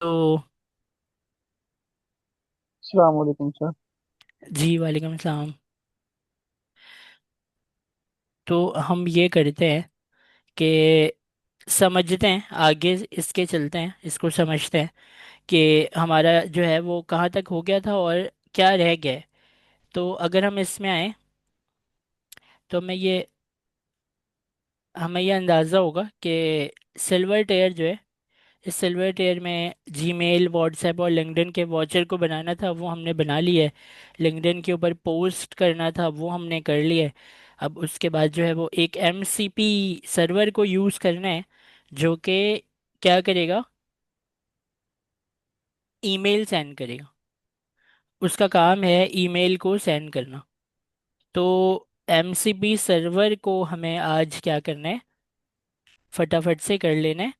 तो अस्सलाम वालेकुम सर। जी वालेकुम सलाम। तो हम ये करते हैं कि समझते हैं, आगे इसके चलते हैं, इसको समझते हैं कि हमारा जो है वो कहाँ तक हो गया था और क्या रह गया है। तो अगर हम इसमें आए तो हमें ये अंदाज़ा होगा कि सिल्वर टेयर जो है, इस सिल्वर टेयर में जीमेल, व्हाट्सएप और लिंक्डइन के वॉचर को बनाना था, वो हमने बना लिया है। लिंक्डइन के ऊपर पोस्ट करना था, वो हमने कर लिया है। अब उसके बाद जो है वो एक एमसीपी सर्वर को यूज़ करना है, जो कि क्या करेगा, ईमेल सेंड करेगा। उसका काम है ईमेल को सेंड करना। तो एमसीपी सर्वर को हमें आज क्या करना है, फटाफट से कर लेना है।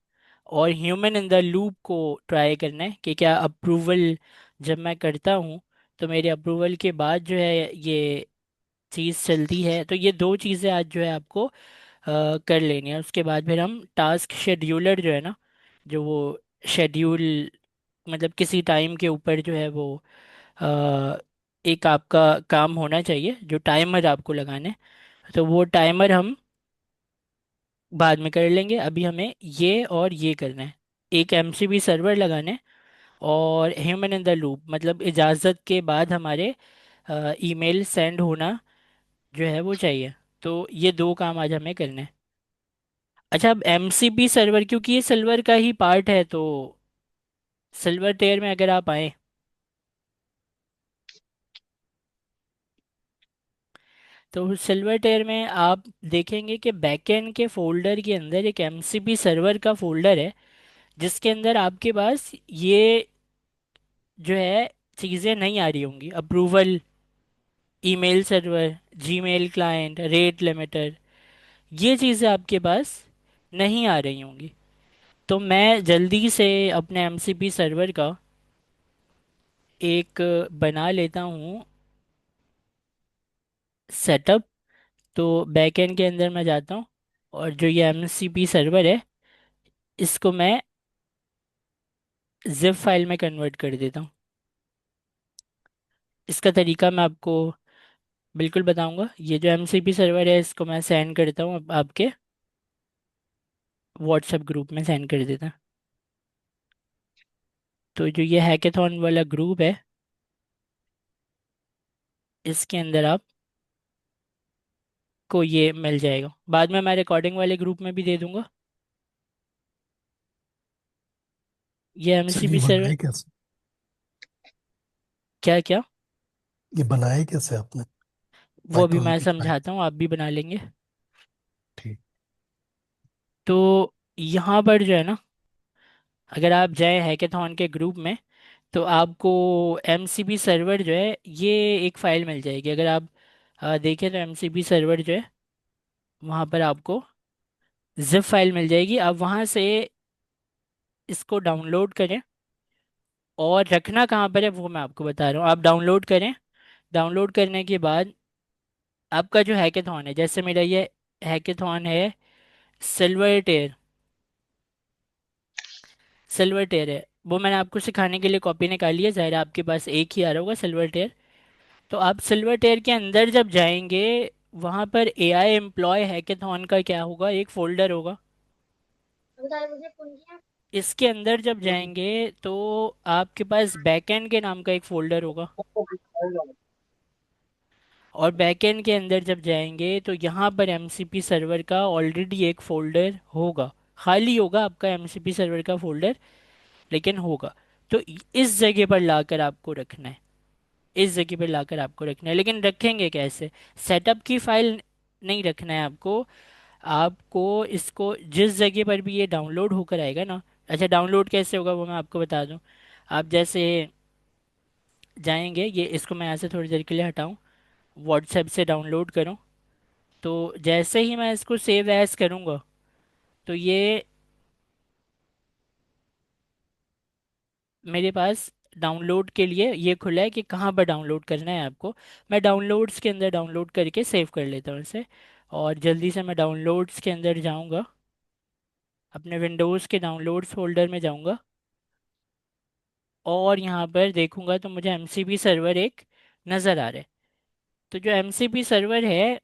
और ह्यूमन इन द लूप को ट्राई करना है कि क्या अप्रूवल जब मैं करता हूँ तो मेरे अप्रूवल के बाद जो है ये चीज़ चलती है। तो ये दो चीज़ें आज जो है आपको कर लेनी है। उसके बाद फिर हम टास्क शेड्यूलर जो है ना, जो वो शेड्यूल, मतलब किसी टाइम के ऊपर जो है वो अ, एक आपका काम होना चाहिए जो टाइमर आपको लगाने, तो वो टाइमर हम बाद में कर लेंगे। अभी हमें ये और ये करना है, एक एमसीबी सर्वर लगाना है और ह्यूमन इन द लूप, मतलब इजाज़त के बाद हमारे ईमेल सेंड होना जो है वो चाहिए। तो ये दो काम आज हमें करने हैं। अच्छा, अब एमसीपी सर्वर, क्योंकि ये सिल्वर का ही पार्ट है, तो सिल्वर टेयर में अगर आप आए तो सिल्वर टेयर में आप देखेंगे कि बैकएंड के फोल्डर के अंदर एक एमसीपी सर्वर का फोल्डर है, जिसके अंदर आपके पास ये जो है चीज़ें नहीं आ रही होंगी। Approval, email server, Gmail client, rate limiter, ये चीज़ें आपके पास नहीं आ रही होंगी। तो मैं जल्दी से अपने एमसीपी सर्वर का एक बना लेता हूँ सेटअप। तो बैकएंड के अंदर मैं जाता हूँ और जो ये एमसीपी सर्वर है, इसको मैं जिप फाइल में कन्वर्ट कर देता हूँ। इसका तरीका मैं आपको बिल्कुल बताऊंगा। ये जो एमसीपी सर्वर है, इसको मैं सेंड करता हूँ आपके व्हाट्सएप ग्रुप में सेंड कर देता हूँ। तो जो ये हैकेथॉन वाला ग्रुप है, इसके अंदर आप को ये मिल जाएगा। बाद में मैं रिकॉर्डिंग वाले ग्रुप में भी दे दूंगा। ये सर ये एमसीपी सर्वर, बनाए कैसे? क्या क्या, ये बनाए कैसे आपने? वो अभी पाइथन मैं की फाइल। समझाता हूँ, आप भी बना लेंगे। ठीक। तो यहाँ पर जो है ना, अगर आप जाएं हैकेथॉन के ग्रुप में तो आपको एमसीबी सर्वर जो है ये एक फ़ाइल मिल जाएगी। अगर आप देखें तो एमसीबी सर्वर जो है, वहाँ पर आपको जिप फाइल मिल जाएगी। आप वहाँ से इसको डाउनलोड करें, और रखना कहाँ पर है वो मैं आपको बता रहा हूँ। आप डाउनलोड करें, डाउनलोड करने के बाद आपका जो हैकेथॉन है, जैसे मेरा ये हैकेथॉन है सिल्वर टेयर, सिल्वर टेयर है, वो मैंने आपको सिखाने के लिए कॉपी निकाली है। ज़ाहिर है आपके पास एक ही आ रहा होगा सिल्वर टेयर। तो आप सिल्वर टेयर के अंदर जब जाएंगे, वहाँ पर एआई एम्प्लॉय हैकेथॉन का क्या होगा, एक फोल्डर होगा। इसके अंदर जब जाएंगे तो आपके पास बैकएंड के नाम का एक फोल्डर होगा। और बैकएंड के अंदर जब जाएंगे तो यहाँ पर एमसीपी सर्वर का ऑलरेडी एक फोल्डर होगा, खाली होगा आपका एमसीपी सर्वर का फोल्डर, लेकिन होगा। तो इस जगह पर लाकर आपको रखना है, इस जगह पर लाकर आपको रखना है। लेकिन रखेंगे कैसे? सेटअप की फाइल नहीं रखना है आपको। आपको इसको जिस जगह पर भी ये डाउनलोड होकर आएगा ना, अच्छा डाउनलोड कैसे होगा वो मैं आपको बता दूं। आप जैसे जाएंगे, ये इसको मैं यहाँ से थोड़ी देर के लिए हटाऊं, व्हाट्सएप से डाउनलोड करूं, तो जैसे ही मैं इसको सेव एज करूंगा तो ये मेरे पास डाउनलोड के लिए ये खुला है कि कहाँ पर डाउनलोड करना है आपको। मैं डाउनलोड्स के अंदर डाउनलोड करके सेव कर लेता हूँ इसे। और जल्दी से मैं डाउनलोड्स के अंदर जाऊँगा, अपने विंडोज़ के डाउनलोड्स फोल्डर में जाऊँगा। और यहाँ पर देखूंगा तो मुझे एमसीपी सर्वर एक नज़र आ रहा है। तो जो एमसीपी सर्वर है,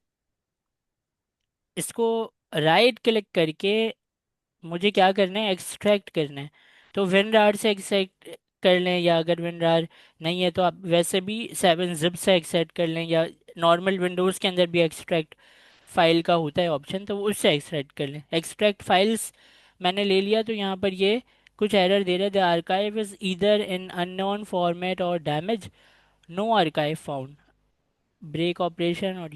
इसको राइट क्लिक करके मुझे क्या करना है, एक्सट्रैक्ट करना है। तो विनरार से एक्सट्रैक्ट कर लें, या अगर विनरार नहीं है तो आप वैसे भी 7-zip से एक्सट्रैक्ट कर लें, या नॉर्मल विंडोज़ के अंदर भी एक्सट्रैक्ट फाइल का होता है ऑप्शन, तो वो उससे एक्सट्रैक्ट कर लें। एक्सट्रैक्ट फाइल्स मैंने ले लिया, तो यहाँ पर ये कुछ एरर दे रहा है, the archive is either in unknown format और damage, no archive found, break operation. और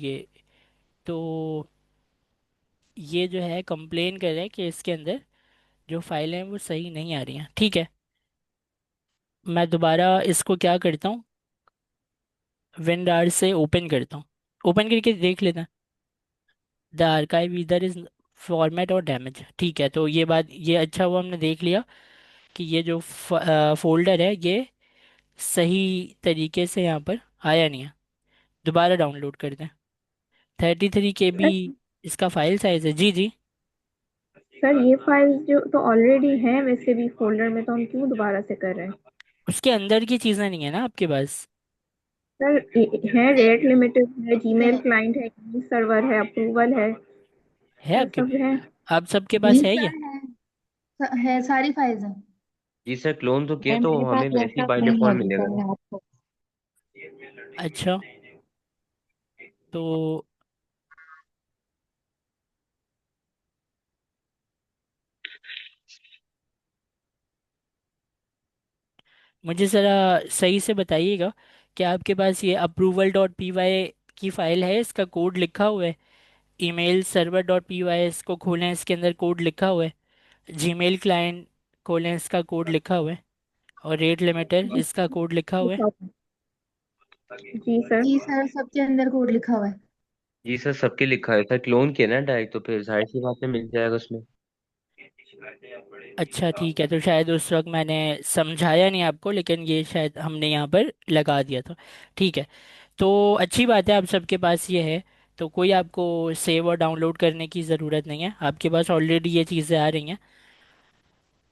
तो ये जो है कंप्लेन कर रहे हैं कि इसके अंदर जो फाइलें हैं वो सही नहीं आ रही हैं। ठीक है, मैं दोबारा इसको क्या करता हूँ, विंडार से ओपन करता हूँ। ओपन करके देख लेते हैं, द आर्काइव इधर इज फॉर्मेट और डैमेज। ठीक है, तो ये बात, ये अच्छा हुआ हमने देख लिया कि ये जो फोल्डर है ये सही तरीके से यहाँ पर आया नहीं है। दोबारा डाउनलोड करते हैं। 33 KB सर इसका फाइल साइज है। जी जी। सर ये फाइल्स जो तो ऑलरेडी हैं वैसे भी फोल्डर में, तो हम क्यों दोबारा से कर रहे हैं? उसके अंदर की चीज़ें नहीं है ना आपके पास? सर है, रेट लिमिटेड है, जीमेल क्लाइंट है, सर्वर है, अप्रूवल है, है सर आपके, सब है। आप सबके जी पास है ये? सर है सारी फाइल्स हैं। जी सर, क्लोन तो किए सर तो मेरे पास हमें वैसे ही लैपटॉप बाय नहीं है डिफॉल्ट अभी, सर मिलेगा। मैं आपको। अच्छा, तो मुझे ज़रा सही से बताइएगा कि आपके पास ये approval.py की फाइल है, इसका कोड लिखा हुआ है? Email server dot P Y इसको खोलें, इसके अंदर कोड लिखा हुआ है। जीमेल क्लाइंट खोलें, इसका कोड लिखा हुआ है। और रेट लिमिटर, इसका कोड लिखा हुआ है। जी सर। जी सर, सबके अंदर कोड लिखा हुआ है। जी सर, सबके लिखा है सर, क्लोन किया ना डायरेक्ट, तो फिर जाहिर सी बात है मिल जाएगा उसमें। अच्छा ठीक है, तो शायद उस वक्त मैंने समझाया नहीं आपको, लेकिन ये शायद हमने यहाँ पर लगा दिया था। ठीक है, तो अच्छी बात है, आप सबके पास ये है। तो कोई आपको सेव और डाउनलोड करने की ज़रूरत नहीं है, आपके पास ऑलरेडी ये चीज़ें आ रही हैं।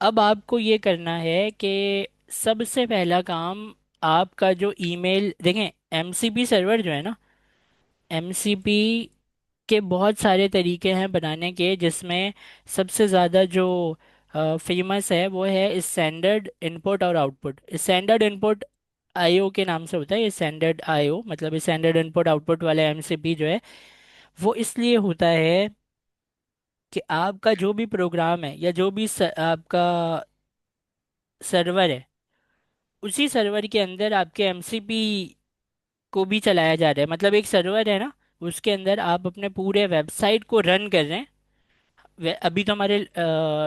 अब आपको ये करना है कि सबसे पहला काम, आपका जो ईमेल देखें, एमसीपी सर्वर जो है ना, एमसीपी के बहुत सारे तरीके हैं बनाने के, जिसमें सबसे ज़्यादा जो फेमस है वो है स्टैंडर्ड इनपुट और आउटपुट। स्टैंडर्ड इनपुट आईओ के नाम से होता है, ये स्टैंडर्ड आईओ मतलब स्टैंडर्ड इनपुट आउटपुट वाला एमसीपी जो है, वो इसलिए होता है कि आपका जो भी प्रोग्राम है या जो भी आपका सर्वर है, उसी सर्वर के अंदर आपके एमसीपी को भी चलाया जा रहा है। मतलब एक सर्वर है ना, उसके अंदर आप अपने पूरे वेबसाइट को रन कर रहे हैं। अभी तो हमारे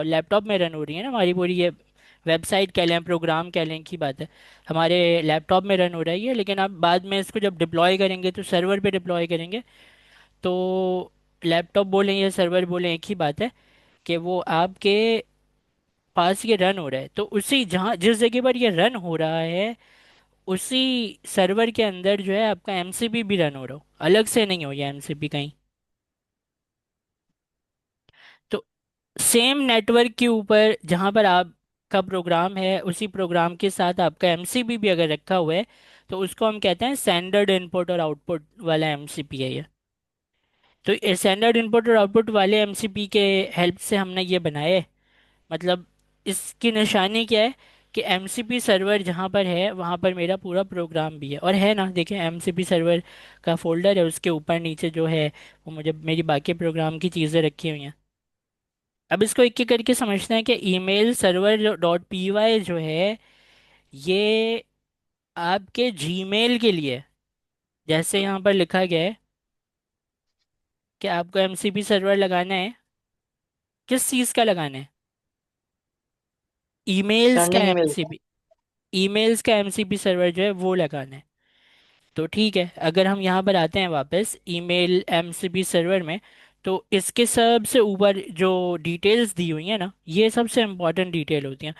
लैपटॉप में रन हो रही है ना हमारी पूरी ये वेबसाइट, कह लें प्रोग्राम कह लें की बात है, हमारे लैपटॉप में रन हो रही है। लेकिन आप बाद में इसको जब डिप्लॉय करेंगे तो सर्वर पे डिप्लॉय करेंगे, तो लैपटॉप बोलें या सर्वर बोलें एक ही बात है, कि वो आपके पास ये रन हो रहा है। तो उसी जहाँ जिस जगह पर ये रन हो रहा है, उसी सर्वर के अंदर जो है आपका एमसीपी भी रन हो रहा हो, अलग से नहीं हो ये एमसीपी कहीं। तो सेम नेटवर्क के ऊपर जहाँ पर आपका प्रोग्राम है, उसी प्रोग्राम के साथ आपका एमसीपी भी अगर रखा हुआ है, तो उसको हम कहते हैं स्टैंडर्ड इनपुट और आउटपुट वाला एमसीपी है ये। तो स्टैंडर्ड इनपुट और आउटपुट वाले एमसीपी के हेल्प से हमने ये बनाया है। मतलब इसकी निशानी क्या है कि एमसीपी सर्वर जहाँ पर है वहाँ पर मेरा पूरा प्रोग्राम भी है। और है ना, देखें एमसीपी सर्वर का फोल्डर है, उसके ऊपर नीचे जो है वो मुझे मेरी बाकी प्रोग्राम की चीज़ें रखी हुई हैं। अब इसको एक एक करके समझते हैं कि email server dot P Y जो है, ये आपके जीमेल के लिए, जैसे यहाँ पर लिखा गया है कि आपको एमसीपी सर्वर लगाना है, किस चीज़ का लगाना है? ईमेल्स का स्टैंडिंग ईमेल। एमसीपी, ईमेल्स का एमसीपी सर्वर जो है वो लगाना है। तो ठीक है, अगर हम यहाँ पर आते हैं वापस ईमेल एमसीपी सर्वर में, तो इसके सबसे ऊपर जो डिटेल्स दी हुई है ना, ये सबसे इम्पोर्टेंट डिटेल होती हैं।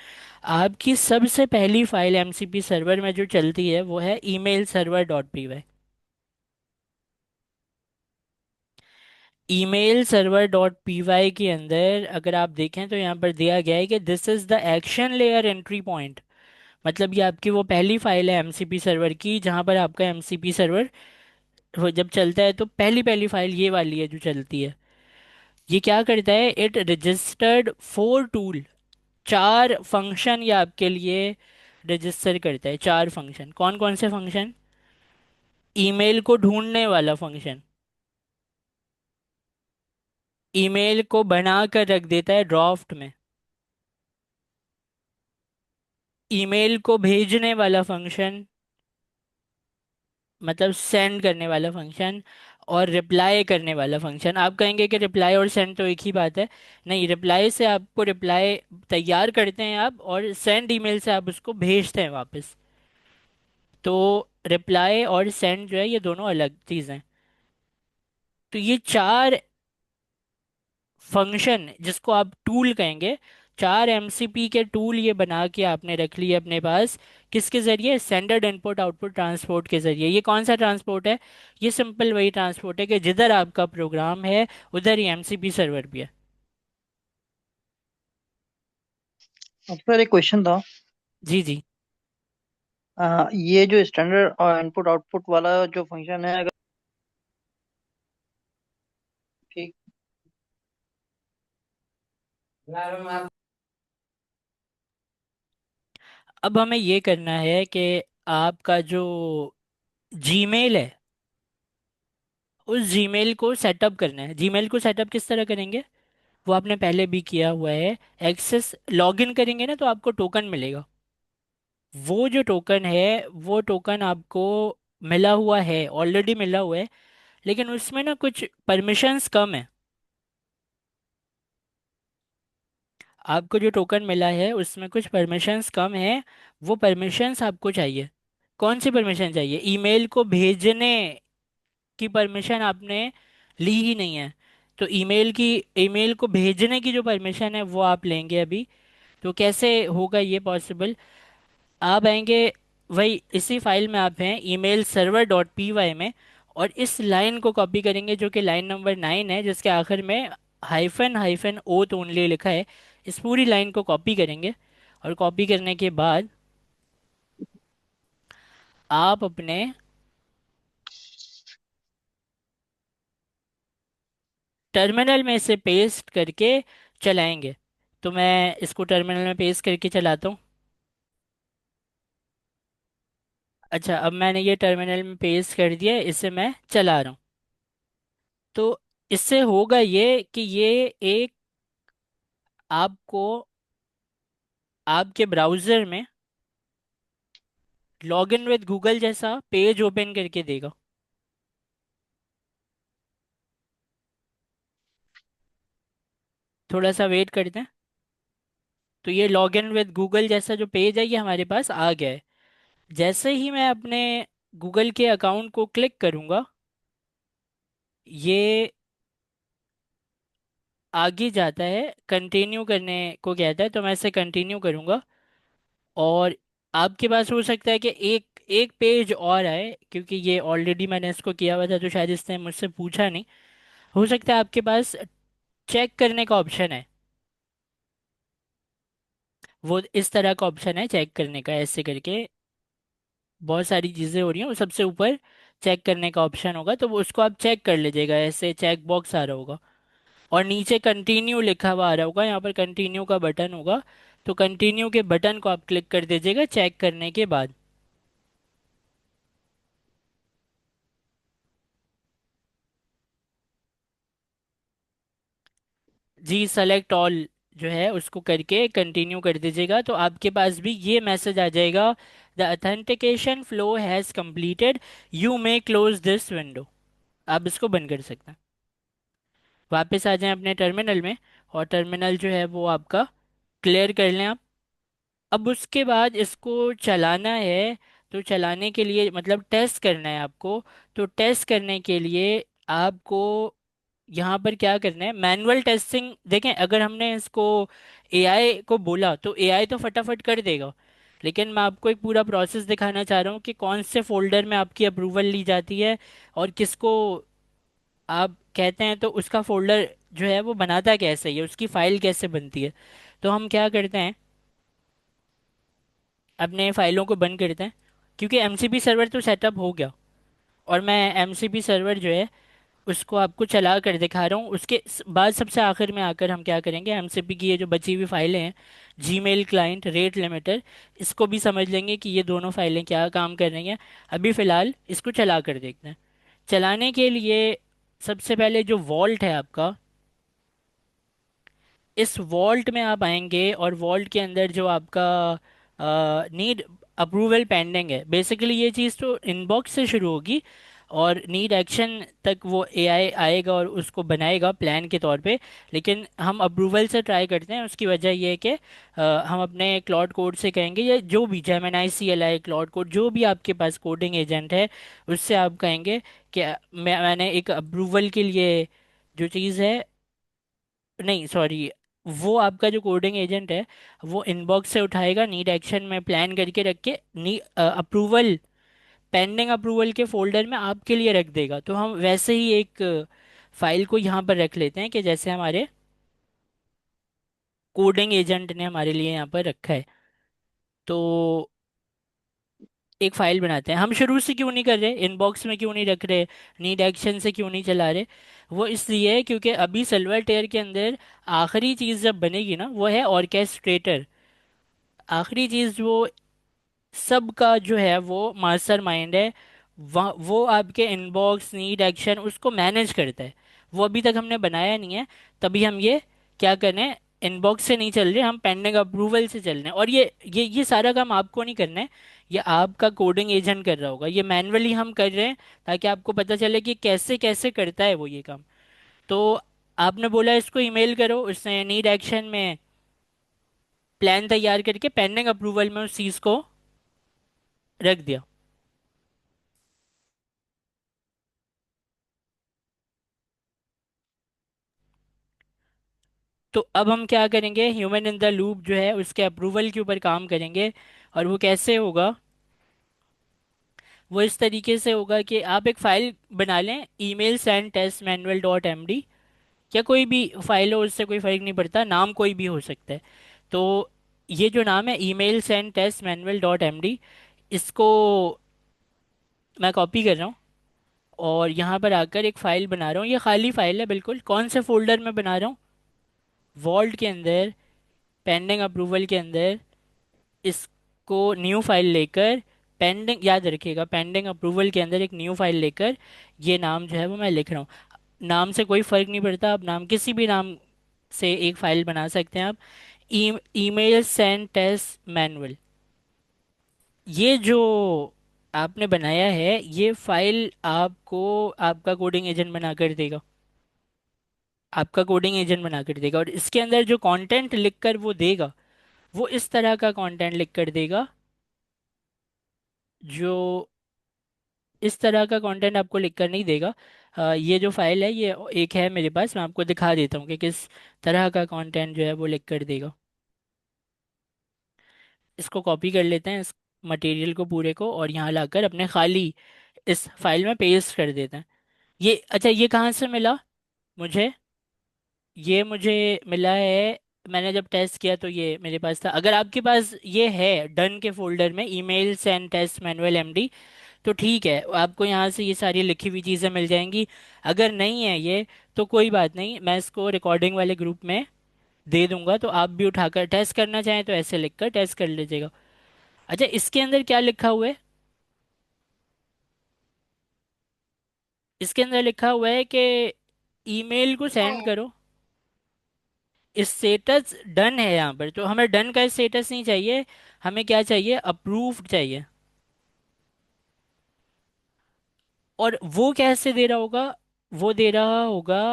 आपकी सबसे पहली फाइल एमसीपी सर्वर में जो चलती है वो है email server dot P Y. Email server dot P Y के अंदर अगर आप देखें तो यहाँ पर दिया गया है कि this is the action layer entry point मतलब ये आपकी वो पहली फाइल है एमसीपी सर्वर की, जहाँ पर आपका एमसीपी सर्वर जब चलता है तो पहली पहली फाइल ये वाली है जो चलती है। ये क्या करता है, इट रजिस्टर्ड 4 टूल, 4 फंक्शन ये आपके लिए रजिस्टर करता है। 4 फंक्शन, कौन कौन से फंक्शन? ईमेल को ढूंढने वाला फंक्शन, ईमेल को बना कर रख देता है ड्राफ्ट में। ईमेल को भेजने वाला फंक्शन, मतलब सेंड करने वाला फंक्शन। और रिप्लाई करने वाला फंक्शन। आप कहेंगे कि रिप्लाई और सेंड तो एक ही बात है। नहीं, रिप्लाई से आपको रिप्लाई तैयार करते हैं आप, और सेंड ईमेल से आप उसको भेजते हैं वापस। तो रिप्लाई और सेंड जो है ये दोनों अलग चीज़ हैं। तो ये 4 फंक्शन जिसको आप टूल कहेंगे, 4 एमसीपी के टूल ये बना के आपने रख लिए अपने पास। किसके जरिए? स्टैंडर्ड इनपुट आउटपुट ट्रांसपोर्ट के जरिए। ये कौन सा ट्रांसपोर्ट है? ये सिंपल वही ट्रांसपोर्ट है कि जिधर आपका प्रोग्राम है उधर ही एमसीपी सर्वर भी है। अब सर एक क्वेश्चन था। जी जी। ये जो स्टैंडर्ड इनपुट आउटपुट वाला जो फंक्शन है, अगर ठीक। अब हमें ये करना है कि आपका जो जीमेल है, उस जीमेल को सेटअप करना है। जीमेल को सेटअप किस तरह करेंगे? वो आपने पहले भी किया हुआ है। एक्सेस लॉगिन करेंगे ना तो आपको टोकन मिलेगा। वो जो टोकन है वो टोकन आपको मिला हुआ है, ऑलरेडी मिला हुआ है, लेकिन उसमें ना कुछ परमिशंस कम है। आपको जो टोकन मिला है उसमें कुछ परमिशंस कम है। वो परमिशंस आपको चाहिए। कौन सी परमिशन चाहिए? ईमेल को भेजने की परमिशन आपने ली ही नहीं है। तो ईमेल को भेजने की जो परमिशन है वो आप लेंगे अभी। तो कैसे होगा ये पॉसिबल? आप आएंगे, वही इसी फाइल में आप हैं, email server dot P Y में, और इस लाइन को कॉपी करेंगे जो कि लाइन नंबर 9 है, जिसके आखिर में हाइफन हाइफन ओथ ओनली लिखा है। इस पूरी लाइन को कॉपी करेंगे। और कॉपी करने के बाद आप अपने टर्मिनल में इसे पेस्ट करके चलाएंगे। तो मैं इसको टर्मिनल में पेस्ट करके चलाता हूँ। अच्छा, अब मैंने ये टर्मिनल में पेस्ट कर दिया है, इसे मैं चला रहा हूँ। तो इससे होगा ये कि ये एक आपको आपके ब्राउज़र में लॉगिन विद गूगल जैसा पेज ओपन करके देगा। थोड़ा सा वेट करते हैं। तो ये लॉगिन विद गूगल जैसा जो पेज है ये हमारे पास आ गया है। जैसे ही मैं अपने गूगल के अकाउंट को क्लिक करूँगा, ये आगे जाता है, कंटिन्यू करने को कहता है, तो मैं इसे कंटिन्यू करूँगा। और आपके पास हो सकता है कि एक एक पेज और आए, क्योंकि ये ऑलरेडी मैंने इसको किया हुआ था तो शायद इसने मुझसे पूछा नहीं। हो सकता है आपके पास चेक करने का ऑप्शन है। वो इस तरह का ऑप्शन है चेक करने का, ऐसे करके बहुत सारी चीज़ें हो रही हैं, वो सबसे ऊपर चेक करने का ऑप्शन होगा, तो वो उसको आप चेक कर लीजिएगा। ऐसे चेक बॉक्स आ रहा होगा और नीचे कंटिन्यू लिखा हुआ आ रहा होगा, यहाँ पर कंटिन्यू का बटन होगा। तो कंटिन्यू के बटन को आप क्लिक कर दीजिएगा चेक करने के बाद। जी, सेलेक्ट ऑल जो है उसको करके कंटिन्यू कर दीजिएगा, तो आपके पास भी ये मैसेज आ जाएगा, the authentication flow has completed, you may close this window. आप इसको बंद कर सकते हैं। वापस आ जाएं अपने टर्मिनल में, और टर्मिनल जो है वो आपका क्लियर कर लें आप। अब उसके बाद इसको चलाना है। तो चलाने के लिए मतलब टेस्ट करना है आपको। तो टेस्ट करने के लिए आपको यहाँ पर क्या करना है, मैनुअल टेस्टिंग। देखें, अगर हमने इसको एआई को बोला तो एआई तो फटाफट कर देगा, लेकिन मैं आपको एक पूरा प्रोसेस दिखाना चाह रहा हूँ कि कौन से फोल्डर में आपकी अप्रूवल ली जाती है, और किसको आप कहते हैं, तो उसका फोल्डर जो है वो बनाता कैसे है, उसकी फाइल कैसे बनती है। तो हम क्या करते हैं, अपने फाइलों को बंद करते हैं, क्योंकि एमसीपी सर्वर तो सेटअप हो गया। और मैं एमसीपी सर्वर जो है उसको आपको चला कर दिखा रहा हूँ। उसके बाद सबसे आखिर में आकर हम क्या करेंगे, एमसीपी की ये जो बची हुई फाइलें हैं, जीमेल क्लाइंट, रेट लिमिटर, इसको भी समझ लेंगे कि ये दोनों फाइलें क्या काम कर रही हैं। अभी फ़िलहाल इसको चला कर देखते हैं। चलाने के लिए सबसे पहले जो वॉल्ट है आपका, इस वॉल्ट में आप आएंगे और वॉल्ट के अंदर जो आपका नीड अप्रूवल पेंडिंग है, बेसिकली ये चीज़ तो इनबॉक्स से शुरू होगी और नीड एक्शन तक वो एआई आएगा और उसको बनाएगा प्लान के तौर पे। लेकिन हम अप्रूवल से ट्राई करते हैं। उसकी वजह ये है कि हम अपने क्लाउड कोड से कहेंगे, या जो भी जेमिनी CLI क्लाउड कोड, जो भी आपके पास कोडिंग एजेंट है, उससे आप कहेंगे कि मैंने एक अप्रूवल के लिए जो चीज़ है, नहीं सॉरी, वो आपका जो कोडिंग एजेंट है वो इनबॉक्स से उठाएगा, नीड एक्शन में प्लान करके रख के नी अप्रूवल, पेंडिंग अप्रूवल के फोल्डर में आपके लिए रख देगा। तो हम वैसे ही एक फाइल को यहाँ पर रख लेते हैं कि जैसे हमारे कोडिंग एजेंट ने हमारे लिए यहाँ पर रखा है। तो एक फाइल बनाते हैं। हम शुरू से क्यों नहीं कर रहे, इनबॉक्स में क्यों नहीं रख रहे, नीड एक्शन से क्यों नहीं चला रहे? वो इसलिए क्योंकि अभी सिल्वर के अंदर आखिरी चीज़ जब बनेगी ना, वो है ऑर्केस्ट्रेटर। आखिरी चीज़ वो सबका जो है वो मास्टर माइंड है। वो आपके इनबॉक्स, नीड एक्शन, उसको मैनेज करता है। वो अभी तक हमने बनाया नहीं है, तभी हम ये क्या कर रहे हैं, इनबॉक्स से नहीं चल रहे, हम पेंडिंग अप्रूवल से चल रहे हैं। और ये सारा काम आपको नहीं करना है, ये आपका कोडिंग एजेंट कर रहा होगा। ये मैन्युअली हम कर रहे हैं ताकि आपको पता चले कि कैसे कैसे करता है वो ये काम। तो आपने बोला इसको ईमेल करो, उसने नीड एक्शन में प्लान तैयार करके पेंडिंग अप्रूवल में उस चीज़ को रख दिया। तो अब हम क्या करेंगे, ह्यूमन इन द लूप जो है उसके अप्रूवल के ऊपर काम करेंगे। और वो कैसे होगा, वो इस तरीके से होगा कि आप एक फाइल बना लें, email send test manual dot md, या कोई भी फाइल हो, उससे कोई फर्क नहीं पड़ता, नाम कोई भी हो सकता है। तो ये जो नाम है email send test manual dot md, इसको मैं कॉपी कर रहा हूँ और यहाँ पर आकर एक फाइल बना रहा हूँ। ये खाली फाइल है बिल्कुल। कौन से फोल्डर में बना रहा हूँ, वॉल्ट के अंदर, पेंडिंग अप्रूवल के अंदर। इसको न्यू फाइल लेकर, पेंडिंग, याद रखिएगा, पेंडिंग अप्रूवल के अंदर एक न्यू फाइल लेकर ये नाम जो है वो मैं लिख रहा हूँ। नाम से कोई फर्क नहीं पड़ता, आप नाम किसी भी नाम से एक फाइल बना सकते हैं आप। ईमेल सेंड टेस्ट मैनुअल, ये जो आपने बनाया है ये फाइल आपको आपका कोडिंग एजेंट बना कर देगा, आपका कोडिंग एजेंट बना कर देगा। और इसके अंदर जो कंटेंट लिखकर वो देगा, वो इस तरह का कंटेंट लिख कर देगा, जो इस तरह का कंटेंट आपको लिख कर नहीं देगा। ये जो फाइल है ये एक है मेरे पास, मैं आपको दिखा देता हूँ कि किस तरह का कंटेंट जो है वो लिख कर देगा। इसको कॉपी कर लेते हैं, इस मटेरियल को पूरे को, और यहाँ लाकर अपने खाली इस फाइल में पेस्ट कर देते हैं। ये अच्छा, ये कहाँ से मिला मुझे, ये मुझे मिला है, मैंने जब टेस्ट किया तो ये मेरे पास था। अगर आपके पास ये है डन के फोल्डर में, email send test manual MD, तो ठीक है, आपको यहाँ से ये सारी लिखी हुई चीज़ें मिल जाएंगी। अगर नहीं है ये, तो कोई बात नहीं, मैं इसको रिकॉर्डिंग वाले ग्रुप में दे दूंगा, तो आप भी उठाकर टेस्ट करना चाहें तो ऐसे लिखकर टेस्ट कर लीजिएगा। अच्छा, इसके अंदर क्या लिखा हुआ है, इसके अंदर लिखा हुआ है कि ईमेल को सेंड करो, स्टेटस डन है यहाँ पर। तो हमें डन का स्टेटस नहीं चाहिए, हमें क्या चाहिए, अप्रूव्ड चाहिए। और वो कैसे दे रहा होगा, वो दे रहा होगा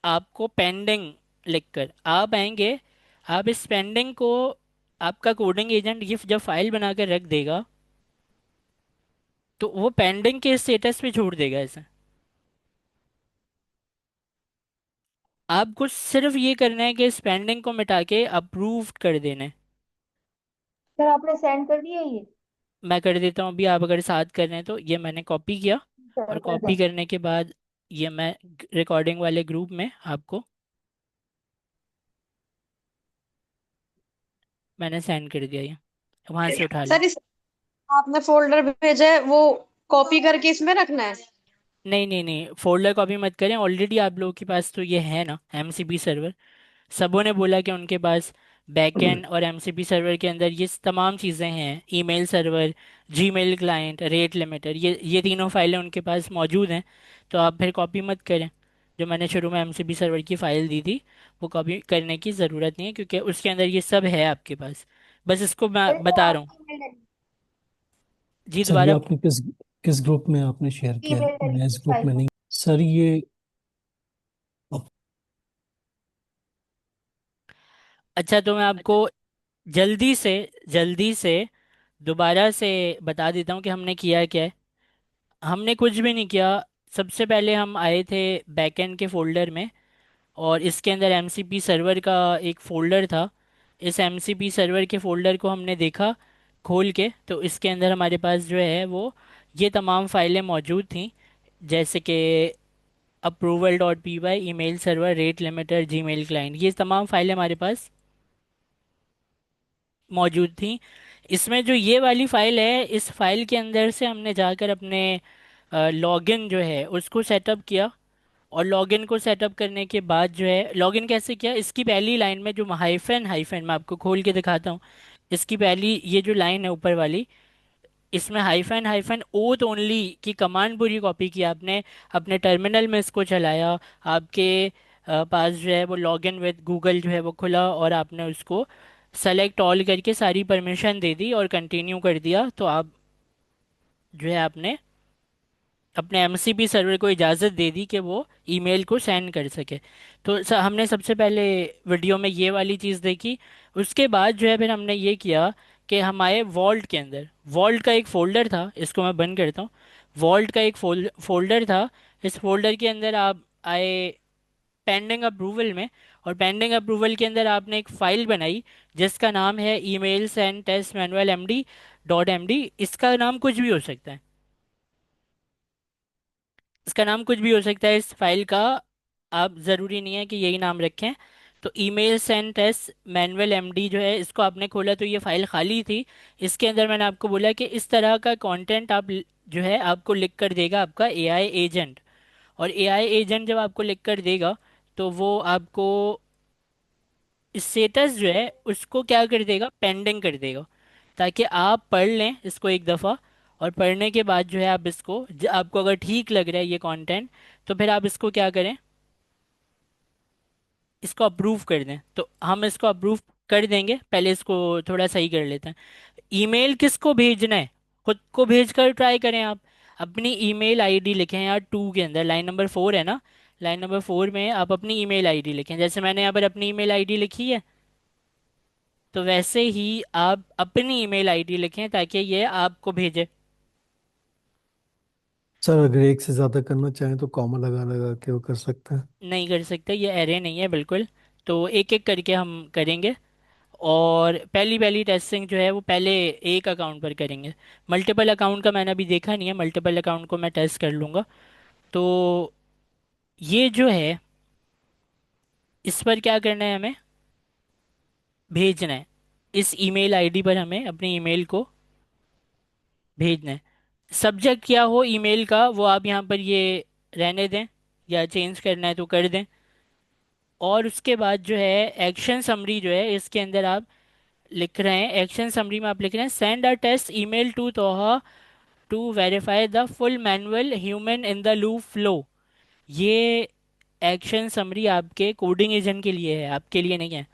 आपको पेंडिंग लिखकर। आप आएंगे, आप इस पेंडिंग को, आपका कोडिंग एजेंट ये जब फाइल बनाकर रख देगा, तो वो पेंडिंग के स्टेटस पे छोड़ देगा ऐसे। आपको सिर्फ ये करना है कि इस पेंडिंग को मिटा के अप्रूव्ड कर देना है। सर आपने सेंड कर दिया ये? मैं कर देता हूँ अभी, आप अगर साथ कर रहे हैं तो। ये मैंने कॉपी किया, सर और कर दें। कॉपी करने के बाद ये मैं रिकॉर्डिंग वाले ग्रुप में आपको मैंने सेंड कर दिया ये। वहां से उठा लो। सर इस आपने फोल्डर भेजा है वो कॉपी करके इसमें रखना है। नहीं नहीं नहीं, फोल्डर कॉपी मत करें, ऑलरेडी आप लोगों के पास तो ये है ना एमसीपी सर्वर। सबों ने बोला कि उनके पास बैकएंड और एमसीपी सर्वर के अंदर ये तमाम चीज़ें हैं, email server, Gmail client, rate limiter, ये तीनों फाइलें उनके पास मौजूद हैं। तो आप फिर कॉपी मत करें। जो मैंने शुरू में एमसीपी सर्वर की फ़ाइल दी थी वो कॉपी करने की ज़रूरत नहीं है, क्योंकि उसके अंदर ये सब है आपके पास। बस इसको मैं सर ये बता रहा हूँ। आपकी email ID जी सर ये दोबारा। आपने किस किस ग्रुप में आपने शेयर किया है? ईमेल मैं आईडी इस इस ग्रुप फाइल में को। नहीं। सर ये अच्छा, तो मैं आपको जल्दी से दोबारा से बता देता हूँ कि हमने किया क्या है। हमने कुछ भी नहीं किया। सबसे पहले हम आए थे बैकएंड के फोल्डर में, और इसके अंदर एमसीपी सर्वर का एक फ़ोल्डर था। इस एमसीपी सर्वर के फ़ोल्डर को हमने देखा खोल के, तो इसके अंदर हमारे पास जो है वो ये तमाम फाइलें मौजूद थी, जैसे कि approval dot P Y, email server, rate limiter, Gmail client, ये तमाम फाइलें हमारे पास मौजूद थी। इसमें जो ये वाली फ़ाइल है, इस फाइल के अंदर से हमने जाकर अपने लॉगिन जो है उसको सेटअप किया। और लॉगिन को सेटअप करने के बाद जो है, लॉगिन कैसे किया, इसकी पहली लाइन में जो हाइफन हाइफन, मैं आपको खोल के दिखाता हूँ। इसकी पहली ये जो लाइन है ऊपर वाली, इसमें हाइफन हाइफन ओथ ओनली की कमांड पूरी कॉपी की आपने, अपने टर्मिनल में इसको चलाया। आपके पास जो है वो लॉगिन विद गूगल जो है वो खुला, और आपने उसको सेलेक्ट ऑल करके सारी परमिशन दे दी और कंटिन्यू कर दिया, तो आप जो है आपने अपने एमसीपी सर्वर को इजाज़त दे दी कि वो ईमेल को सेंड कर सके। तो हमने सबसे पहले वीडियो में ये वाली चीज़ देखी। उसके बाद जो है फिर हमने ये किया कि हमारे वॉल्ट के अंदर, वॉल्ट का एक फ़ोल्डर था, इसको मैं बंद करता हूँ। वॉल्ट का एक फोल्डर था। इस फोल्डर के अंदर आप आए पेंडिंग अप्रूवल में, और पेंडिंग अप्रूवल के अंदर आपने एक फ़ाइल बनाई जिसका नाम है email send test manual MD.MD। इसका नाम कुछ भी हो सकता है, इसका नाम कुछ भी हो सकता है इस फाइल का। आप ज़रूरी नहीं है कि यही नाम रखें। तो email send S manual MD जो है, इसको आपने खोला तो ये फाइल खाली थी। इसके अंदर मैंने आपको बोला कि इस तरह का कंटेंट आप जो है आपको लिख कर देगा आपका एआई एजेंट। और एआई एजेंट जब आपको लिख कर देगा, तो वो आपको स्टेटस जो है उसको क्या कर देगा, पेंडिंग कर देगा, ताकि आप पढ़ लें इसको एक दफ़ा। और पढ़ने के बाद जो है आप इसको आपको अगर ठीक लग रहा है ये कंटेंट, तो फिर आप इसको क्या करें, इसको अप्रूव कर दें। तो हम इसको अप्रूव कर देंगे। पहले इसको थोड़ा सही कर लेते हैं। ईमेल किसको भेजना है, खुद को भेज कर ट्राई करें आप। अपनी ईमेल आईडी लिखें यार, 2 के अंदर लाइन नंबर 4 है ना, लाइन नंबर 4 में आप अपनी ईमेल आईडी लिखें, जैसे मैंने यहाँ पर अपनी ईमेल आईडी लिखी है। तो वैसे ही आप अपनी ईमेल आईडी लिखें ताकि ये आपको भेजे। सर अगर एक से ज्यादा करना चाहें तो कॉमा लगा लगा के वो कर सकते हैं। नहीं कर सकते, ये एरे नहीं है बिल्कुल। तो एक एक करके हम करेंगे। और पहली पहली टेस्टिंग जो है वो पहले एक अकाउंट पर करेंगे। मल्टीपल अकाउंट का मैंने अभी देखा नहीं है, मल्टीपल अकाउंट को मैं टेस्ट कर लूँगा। तो ये जो है, इस पर क्या करना है, हमें भेजना है। इस ईमेल आईडी पर हमें अपनी ईमेल को भेजना है। सब्जेक्ट क्या हो ईमेल का वो आप यहाँ पर ये रहने दें, या चेंज करना है तो कर दें। और उसके बाद जो है एक्शन समरी जो है इसके अंदर आप लिख रहे हैं, एक्शन समरी में आप लिख रहे हैं send a test email to तोहा to verify the full manual human in the loop flow. ये एक्शन समरी आपके कोडिंग एजेंट के लिए है, आपके लिए नहीं है।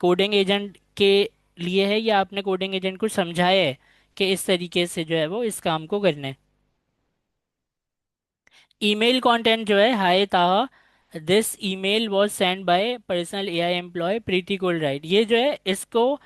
कोडिंग एजेंट के लिए है, या आपने कोडिंग एजेंट को समझाया है कि इस तरीके से जो है वो इस काम को करना है। ईमेल कंटेंट जो है, hi Taha this email was send by personal AI employ Preeti Kaul right, ये जो है इसको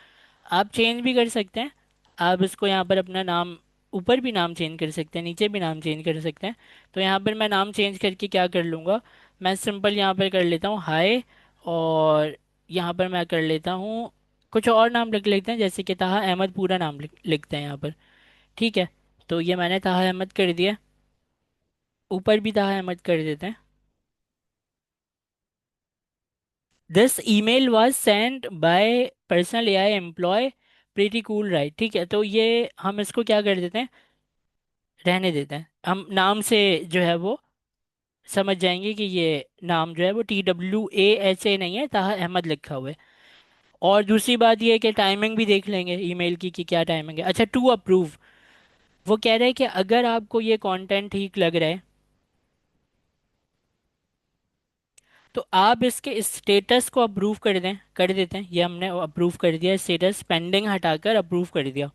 आप चेंज भी कर सकते हैं। आप इसको यहाँ पर अपना नाम, ऊपर भी नाम चेंज कर सकते हैं, नीचे भी नाम चेंज कर सकते हैं। तो यहाँ पर मैं नाम चेंज करके क्या कर लूँगा, मैं सिंपल यहाँ पर कर लेता हूँ हाय। और यहाँ पर मैं कर लेता हूँ कुछ और नाम लिख लेते हैं, जैसे कि ताहा अहमद पूरा नाम लिखते हैं यहाँ पर। ठीक है, तो ये मैंने ताहा अहमद कर दिया। ऊपर भी ताहा अहमद कर देते हैं। This email was sent by personal AI employee pretty cool right, ठीक है। तो ये हम इसको क्या कर देते हैं, रहने देते हैं। हम नाम से जो है वो समझ जाएंगे कि ये नाम जो है वो TWAHA नहीं है, ताहा अहमद लिखा हुआ है। और दूसरी बात ये है कि टाइमिंग भी देख लेंगे ईमेल की कि क्या टाइमिंग है। अच्छा, टू अप्रूव, वो कह रहे हैं कि अगर आपको ये कंटेंट ठीक लग रहा है तो आप इसके स्टेटस को अप्रूव कर दें, कर देते हैं। ये हमने अप्रूव कर दिया, स्टेटस पेंडिंग हटाकर अप्रूव कर दिया,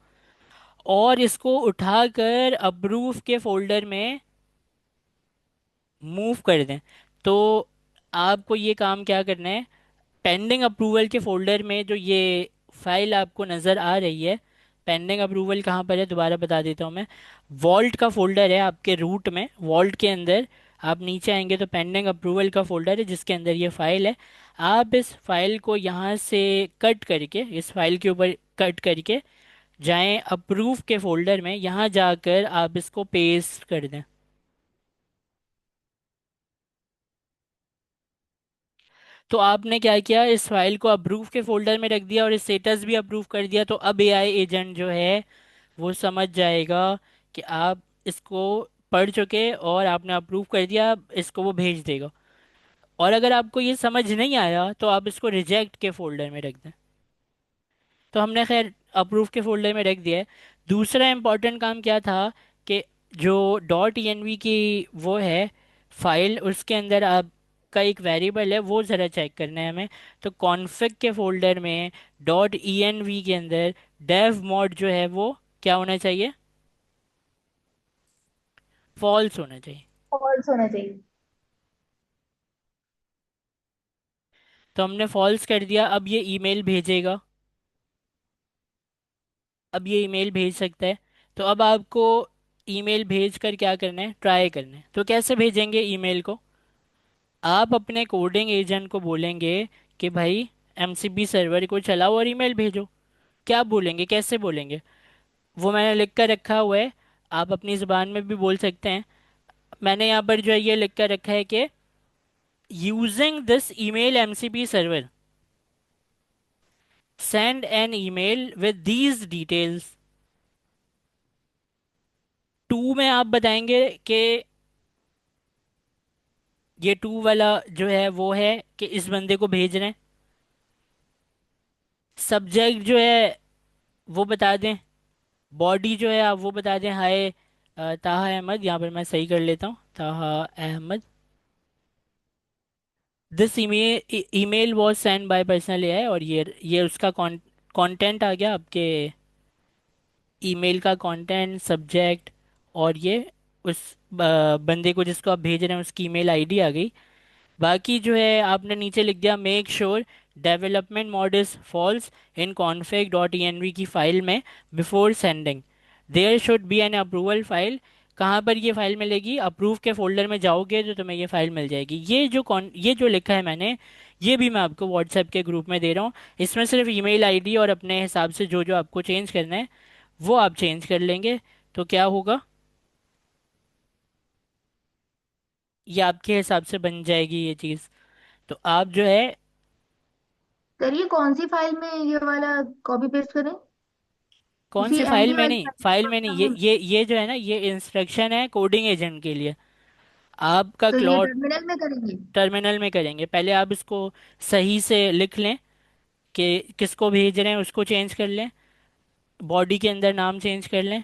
और इसको उठाकर अप्रूव के फोल्डर में मूव कर दें। तो आपको ये काम क्या करना है, पेंडिंग अप्रूवल के फोल्डर में जो ये फाइल आपको नज़र आ रही है, पेंडिंग अप्रूवल कहाँ पर है दोबारा बता देता हूँ मैं। वॉल्ट का फोल्डर है आपके रूट में, वॉल्ट के अंदर आप नीचे आएंगे तो पेंडिंग अप्रूवल का फोल्डर है जिसके अंदर ये फाइल है। आप इस फाइल को यहाँ से कट करके, इस फाइल के ऊपर कट करके जाएं अप्रूव के फोल्डर में, यहाँ जाकर आप इसको पेस्ट कर दें। तो आपने क्या किया, इस फाइल को अप्रूव के फोल्डर में रख दिया और स्टेटस भी अप्रूव कर दिया। तो अब एआई एजेंट जो है वो समझ जाएगा कि आप इसको पढ़ चुके और आपने अप्रूव कर दिया, अब इसको वो भेज देगा। और अगर आपको ये समझ नहीं आया तो आप इसको रिजेक्ट के फोल्डर में रख दें। तो हमने खैर अप्रूव के फोल्डर में रख दिया है। दूसरा इम्पोर्टेंट काम क्या था कि जो .env की वो है फाइल, उसके अंदर आपका एक वेरिएबल है, वो ज़रा चेक करना है हमें। तो कॉन्फ़िग के फोल्डर में .env के अंदर डेव मोड जो है वो क्या होना चाहिए, फॉल्स होना चाहिए। फॉल्स होना चाहिए। तो हमने फॉल्स कर दिया। अब ये ईमेल भेजेगा, अब ये ईमेल भेज सकता है। तो अब आपको ईमेल भेज कर क्या करना है, ट्राई करना है। तो कैसे भेजेंगे ईमेल को, आप अपने कोडिंग एजेंट को बोलेंगे कि भाई MCP सर्वर को चलाओ और ईमेल भेजो। क्या बोलेंगे, कैसे बोलेंगे, वो मैंने लिख कर रखा हुआ है, आप अपनी ज़ुबान में भी बोल सकते हैं। मैंने यहाँ पर जो है ये लिख कर रखा है कि using this email MCP server send an email with these details. टू में आप बताएंगे कि ये टू वाला जो है वो है कि इस बंदे को भेज रहे हैं। सब्जेक्ट जो है वो बता दें, बॉडी जो है आप वो बता दें, हाय ताहा अहमद, यहाँ पर मैं सही कर लेता हूँ, Taha Ahmed, this email email was send by personal AI. और ये उसका कंटेंट आ गया आपके ईमेल का, कंटेंट, सब्जेक्ट, और ये उस बंदे को जिसको आप भेज रहे हैं उसकी ईमेल आईडी आ गई। बाकी जो है आपने नीचे लिख दिया make sure development mode is false in config dot env की फाइल में before sending, there should be an approval file. कहाँ पर ये फाइल मिलेगी, अप्रूव के फोल्डर में जाओगे तो तुम्हें ये फाइल मिल जाएगी। ये जो लिखा है मैंने, ये भी मैं आपको व्हाट्सएप के ग्रुप में दे रहा हूँ। इसमें सिर्फ ईमेल आईडी और अपने हिसाब से जो जो आपको चेंज करना है वो आप चेंज कर लेंगे। तो क्या होगा, ये आपके हिसाब से बन जाएगी ये चीज़। तो आप जो है, सर ये कौन सी फाइल में ये वाला कॉपी पेस्ट करें? कौन उसी सी फाइल एमडी में वाली नहीं, फाइल में नहीं, फाइल में? ये जो है ना, ये इंस्ट्रक्शन है कोडिंग एजेंट के लिए। आपका तो ये क्लॉड टर्मिनल में करेंगे? टर्मिनल में करेंगे। पहले आप इसको सही से लिख लें कि किसको भेज रहे हैं, उसको चेंज कर लें, बॉडी के अंदर नाम चेंज कर लें,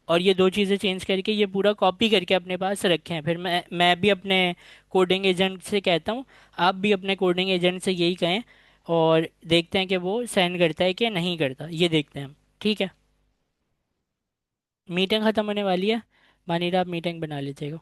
और ये दो चीज़ें चेंज करके ये पूरा कॉपी करके अपने पास रखें। फिर मैं भी अपने कोडिंग एजेंट से कहता हूँ, आप भी अपने कोडिंग एजेंट से यही कहें, और देखते हैं कि वो सेंड करता है कि नहीं करता, ये देखते हैं हम। ठीक है, मीटिंग ख़त्म होने वाली है, मानिए आप मीटिंग बना लीजिएगा।